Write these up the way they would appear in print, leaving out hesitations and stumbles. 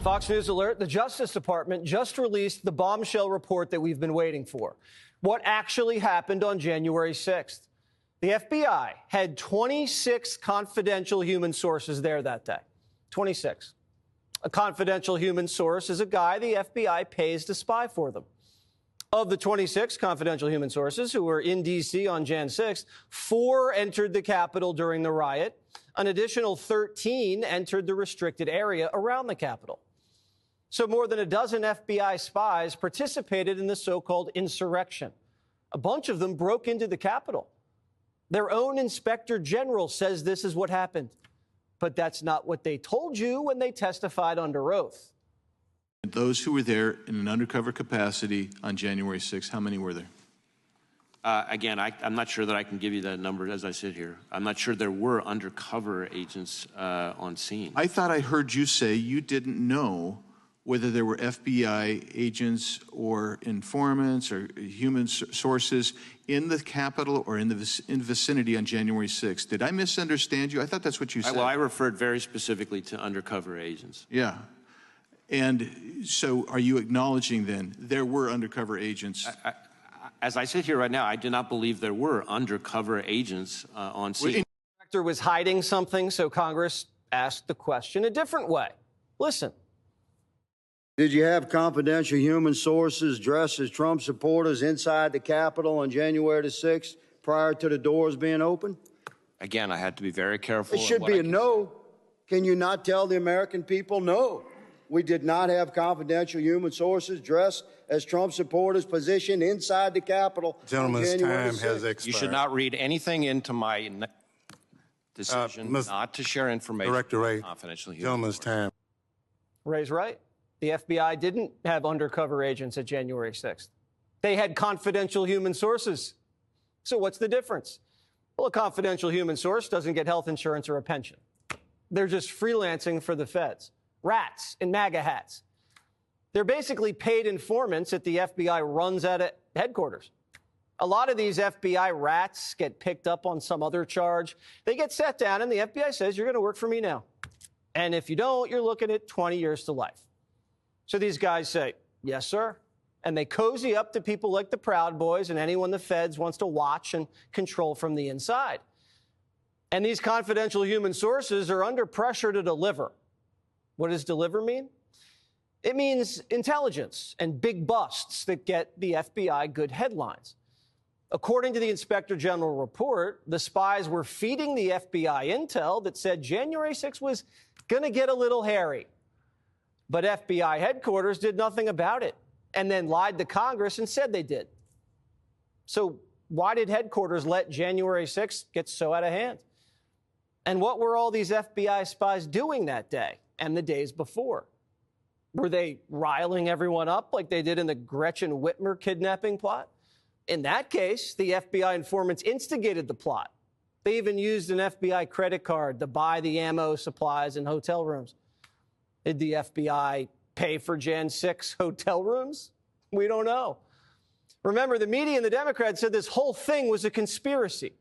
Fox News alert, the Justice Department just released the bombshell report that we've been waiting for. What actually happened on January 6th? The FBI had 26 confidential human sources there that day. 26. A confidential human source is a guy the FBI pays to spy for them. Of the 26 confidential human sources who were in D.C. on Jan 6th, 4 entered the Capitol during the riot. An additional 13 entered the restricted area around the Capitol. So more than a dozen FBI spies participated in the so-called insurrection. A bunch of them broke into the Capitol. Their own inspector general says this is what happened. But that's not what they told you when they testified under oath. Those who were there in an undercover capacity on January 6th, how many were there? Again, I'm not sure that I can give you that number as I sit here. I'm not sure there were undercover agents on scene. I thought I heard you say you didn't know whether there were FBI agents or informants or human sources in the Capitol or in the vicinity on January 6th. Did I misunderstand you? I thought that's what you said. Well, I referred very specifically to undercover agents. Yeah. And so are you acknowledging then there were undercover agents? As I sit here right now, I do not believe there were undercover agents on scene. The inspector was hiding something, so Congress asked the question a different way. Listen. Did you have confidential human sources dressed as Trump supporters inside the Capitol on January the 6th prior to the doors being open? Again, I had to be very careful. It should be a no. Can you not tell the American people no? We did not have confidential human sources dressed as Trump supporters positioned inside the Capitol. Gentleman's time has expired. You should not read anything into my decision not to share information. Director Ray, confidential human gentleman's sources. time. Ray's right. The FBI didn't have undercover agents at January 6th. They had confidential human sources. So what's the difference? Well, a confidential human source doesn't get health insurance or a pension. They're just freelancing for the feds. Rats in MAGA hats. They're basically paid informants that the FBI runs out of headquarters. A lot of these FBI rats get picked up on some other charge. They get sat down and the FBI says, you're going to work for me now. And if you don't, you're looking at 20 years to life. So these guys say, yes, sir. And they cozy up to people like the Proud Boys and anyone the feds wants to watch and control from the inside. And these confidential human sources are under pressure to deliver. What does deliver mean? It means intelligence and big busts that get the FBI good headlines. According to the Inspector General report, the spies were feeding the FBI intel that said January 6th was going to get a little hairy. But FBI headquarters did nothing about it and then lied to Congress and said they did. So why did headquarters let January 6th get so out of hand? And what were all these FBI spies doing that day and the days before? Were they riling everyone up like they did in the Gretchen Whitmer kidnapping plot? In that case, the FBI informants instigated the plot. They even used an FBI credit card to buy the ammo, supplies, and hotel rooms. Did the FBI pay for Jan 6 hotel rooms? We don't know. Remember, the media and the Democrats said this whole thing was a conspiracy.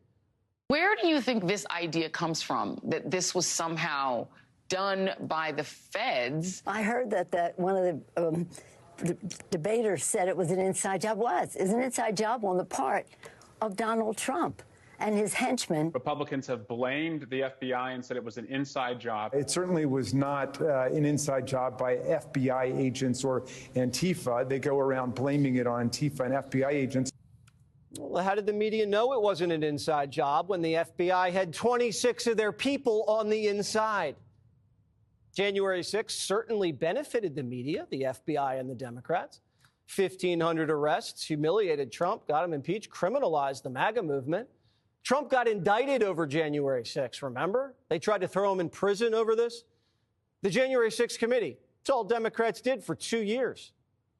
Where do you think this idea comes from, that this was somehow done by the feds? I heard that one of the debaters said it was an inside job. It's an inside job on the part of Donald Trump and his henchmen. Republicans have blamed the FBI and said it was an inside job. It certainly was not an inside job by FBI agents or Antifa. They go around blaming it on Antifa and FBI agents. Well, how did the media know it wasn't an inside job when the FBI had 26 of their people on the inside? January 6th certainly benefited the media, the FBI and the Democrats. 1,500 arrests, humiliated Trump, got him impeached, criminalized the MAGA movement. Trump got indicted over January 6th, remember? They tried to throw him in prison over this. The January 6th committee, it's all Democrats did for 2 years.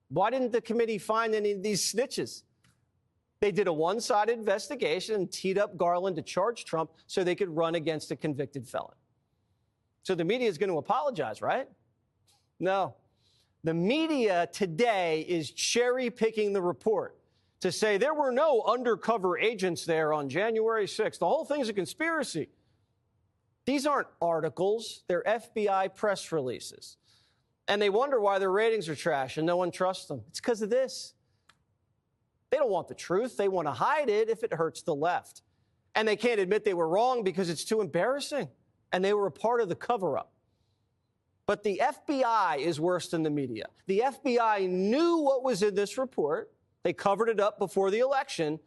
Why didn't the committee find any of these snitches? They did a one-sided investigation and teed up Garland to charge Trump so they could run against a convicted felon. So the media is going to apologize, right? No. The media today is cherry-picking the report to say there were no undercover agents there on January 6th. The whole thing's a conspiracy. These aren't articles. They're FBI press releases. And they wonder why their ratings are trash and no one trusts them. It's because of this. They don't want the truth. They want to hide it if it hurts the left. And they can't admit they were wrong because it's too embarrassing. And they were a part of the cover-up. But the FBI is worse than the media. The FBI knew what was in this report. They covered it up before the election.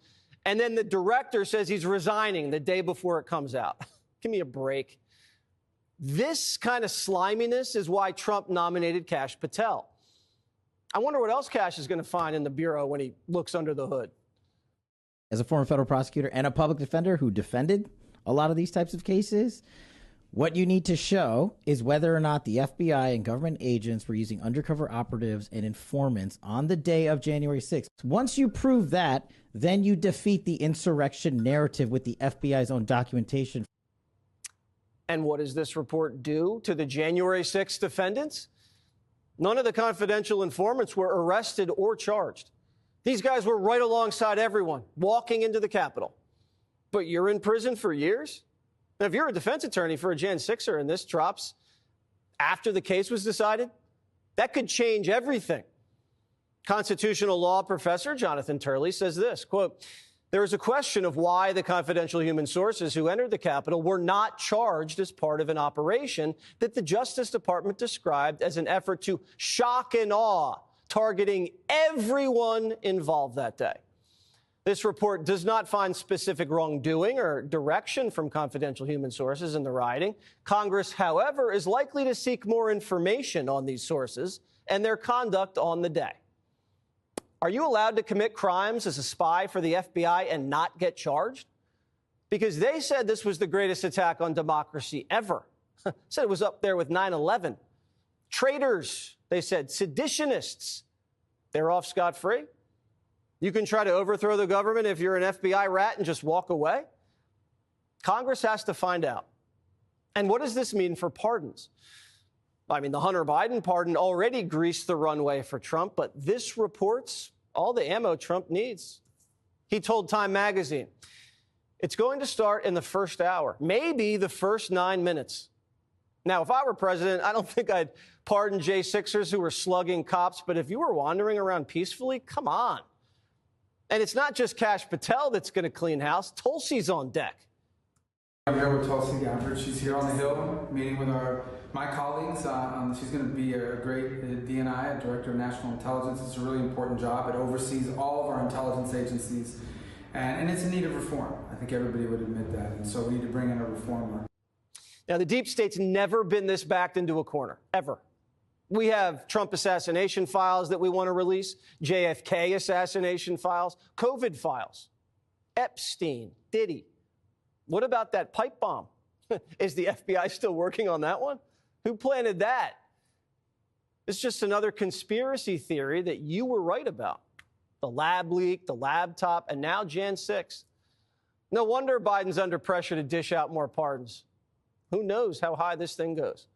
And then the director says he's resigning the day before it comes out. Give me a break. This kind of sliminess is why Trump nominated Kash Patel. I wonder what else Kash is going to find in the bureau when he looks under the hood. As a former federal prosecutor and a public defender who defended a lot of these types of cases, what you need to show is whether or not the FBI and government agents were using undercover operatives and informants on the day of January 6th. Once you prove that, then you defeat the insurrection narrative with the FBI's own documentation. And what does this report do to the January 6th defendants? None of the confidential informants were arrested or charged. These guys were right alongside everyone, walking into the Capitol. But you're in prison for years? Now, if you're a defense attorney for a Jan 6er and this drops after the case was decided, that could change everything. Constitutional law professor Jonathan Turley says this, quote, "There is a question of why the confidential human sources who entered the Capitol were not charged as part of an operation that the Justice Department described as an effort to shock and awe, targeting everyone involved that day. This report does not find specific wrongdoing or direction from confidential human sources in the rioting. Congress, however, is likely to seek more information on these sources and their conduct on the day." Are you allowed to commit crimes as a spy for the FBI and not get charged? Because they said this was the greatest attack on democracy ever. Said it was up there with 9/11. Traitors, they said, seditionists. They're off scot-free. You can try to overthrow the government if you're an FBI rat and just walk away. Congress has to find out. And what does this mean for pardons? I mean, the Hunter Biden pardon already greased the runway for Trump, but this report's all the ammo Trump needs. He told Time magazine, it's going to start in the first hour, maybe the first 9 minutes. Now, if I were president, I don't think I'd pardon J6ers who were slugging cops, but if you were wandering around peacefully, come on. And it's not just Kash Patel that's going to clean house. Tulsi's on deck. I'm here with Tulsi Gabbard. She's here on the Hill meeting with my colleagues. She's going to be a great DNI, Director of National Intelligence. It's a really important job. It oversees all of our intelligence agencies, and it's in need of reform. I think everybody would admit that, and so we need to bring in a reformer. Now, the deep state's never been this backed into a corner, ever. We have Trump assassination files that we want to release, JFK assassination files, COVID files, Epstein, Diddy. What about that pipe bomb? Is the FBI still working on that one? Who planted that? It's just another conspiracy theory that you were right about. The lab leak, the laptop, and now Jan 6. No wonder Biden's under pressure to dish out more pardons. Who knows how high this thing goes?